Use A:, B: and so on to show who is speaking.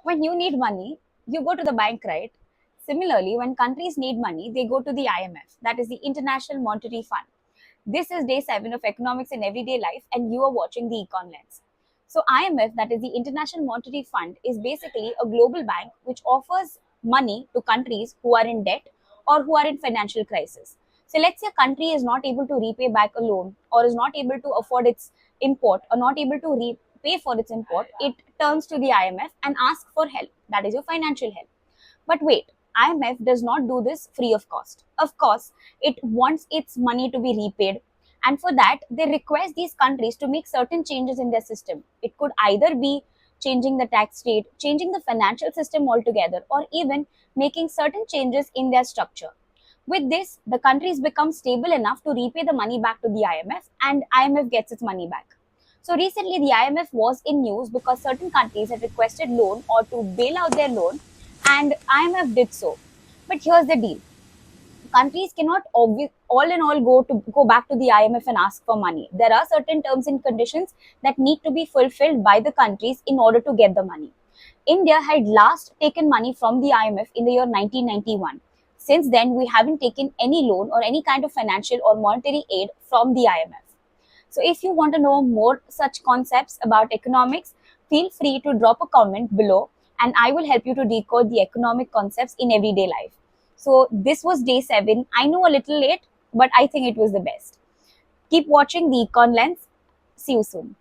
A: When you need money, you go to the bank, right? Similarly, when countries need money, they go to the IMF, that is the International Monetary Fund. This is day 7 of economics in everyday life, and you are watching the Econ Lens. So, IMF, that is the International Monetary Fund, is basically a global bank which offers money to countries who are in debt or who are in financial crisis. So, let's say a country is not able to repay back a loan or is not able to afford its import or not able to pay for its import, it turns to the IMF and asks for help. That is your financial help. But wait, IMF does not do this free of cost. Of course, it wants its money to be repaid. And for that, they request these countries to make certain changes in their system. It could either be changing the tax rate, changing the financial system altogether, or even making certain changes in their structure. With this, the countries become stable enough to repay the money back to the IMF, and IMF gets its money back. So recently, the IMF was in news because certain countries had requested loan or to bail out their loan, and IMF did so. But here's the deal: countries cannot all in all go back to the IMF and ask for money. There are certain terms and conditions that need to be fulfilled by the countries in order to get the money. India had last taken money from the IMF in the year 1991. Since then, we haven't taken any loan or any kind of financial or monetary aid from the IMF. So, if you want to know more such concepts about economics, feel free to drop a comment below and I will help you to decode the economic concepts in everyday life. So, this was day 7. I know a little late, but I think it was the best. Keep watching the Econ Lens. See you soon.